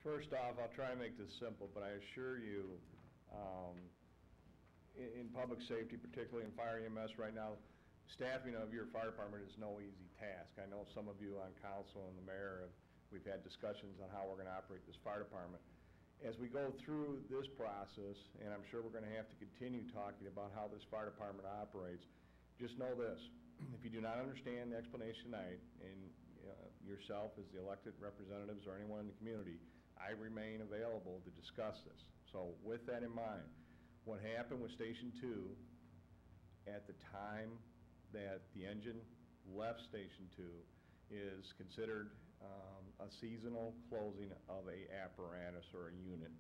First off, I'll try and make this simple, but I assure you, in public safety, particularly in fire EMS right now, staffing of your fire department is no easy task. I know some of you on council and the mayor, we've had discussions on how we're going to operate this fire department. As we go through this process, and I'm sure we're going to have to continue talking about how this fire department operates, just know this: if you do not understand the explanation tonight, and yourself as the elected representatives or anyone in the community, I remain available to discuss this. So with that in mind, what happened with Station 2 at the time that the engine left Station 2 is considered a seasonal closing of a apparatus or a unit.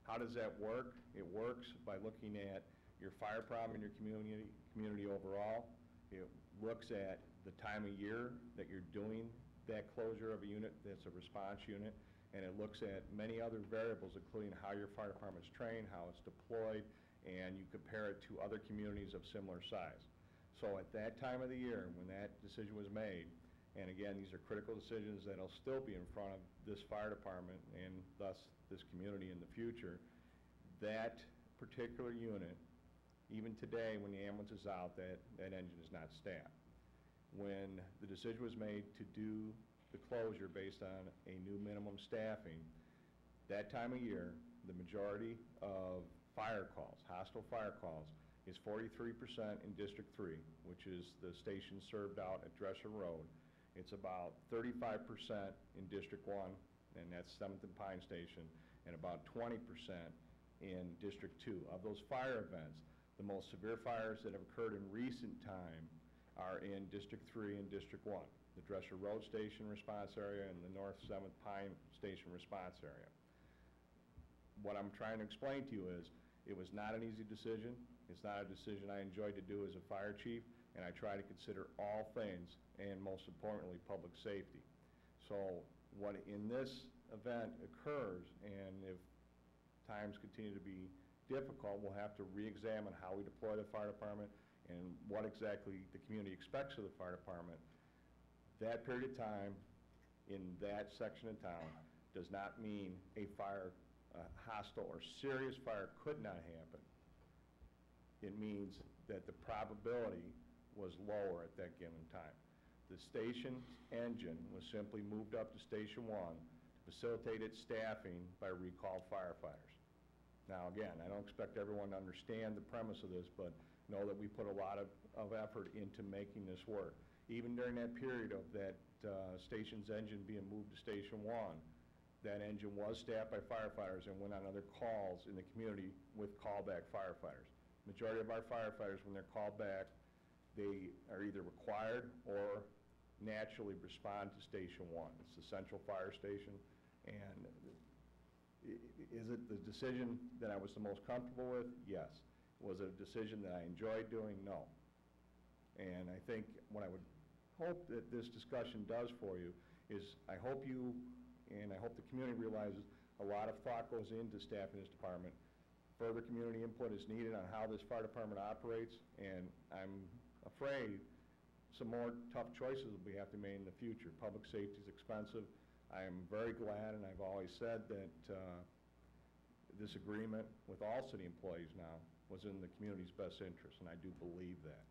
How does that work? It works by looking at your fire problem in your community overall. It looks at the time of year that you're doing that closure of a unit that's a response unit, and it looks at many other variables, including how your fire department's trained, how it's deployed, and you compare it to other communities of similar size. So at that time of the year, when that decision was made, and again, these are critical decisions that'll still be in front of this fire department and thus this community in the future, that particular unit, even today when the ambulance is out, that engine is not staffed. When the decision was made to do the closure based on a new minimum staffing, that time of year, the majority of fire calls, hostile fire calls, is 43% in District 3, which is the station served out at Dresser Road. It's about 35% in District 1, and that's 7th and Pine Station, and about 20% in District 2. Of those fire events, the most severe fires that have occurred in recent time are in District 3 and District 1, the Dresser Road Station response area and the North 7th Pine Station response area. What I'm trying to explain to you is it was not an easy decision. It's not a decision I enjoyed to do as a fire chief, and I try to consider all things, and most importantly, public safety. So what in this event occurs, and if times continue to be difficult, we'll have to re-examine how we deploy the fire department and what exactly the community expects of the fire department. That period of time in that section of town does not mean a fire, hostile or serious fire could not happen. It means that the probability was lower at that given time. The station's engine was simply moved up to Station 1 to facilitate its staffing by recalled firefighters. Now again, I don't expect everyone to understand the premise of this, but know that we put a lot of effort into making this work. Even during that period of that station's engine being moved to Station 1, that engine was staffed by firefighters and went on other calls in the community with callback firefighters. Majority of our firefighters, when they're called back, they are either required or naturally respond to Station 1. It's the central fire station, and is it the decision that I was the most comfortable with? Yes. Was it a decision that I enjoyed doing? No. And I think what I would hope that this discussion does for you is I hope you and I hope the community realizes a lot of thought goes into staffing this department. Further community input is needed on how this fire department operates, and I'm afraid some more tough choices will have to be made in the future. Public safety is expensive. I am very glad, and I've always said that this agreement with all city employees now was in the community's best interest, and I do believe that.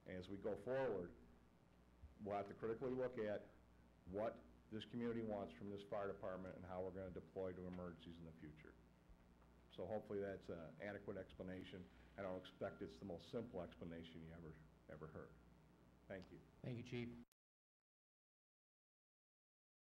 As we go forward, we'll have to critically look at what this community wants from this fire department and how we're going to deploy to emergencies in the future. So hopefully that's an adequate explanation. I don't expect it's the most simple explanation you ever heard. Thank you. Thank you, Chief.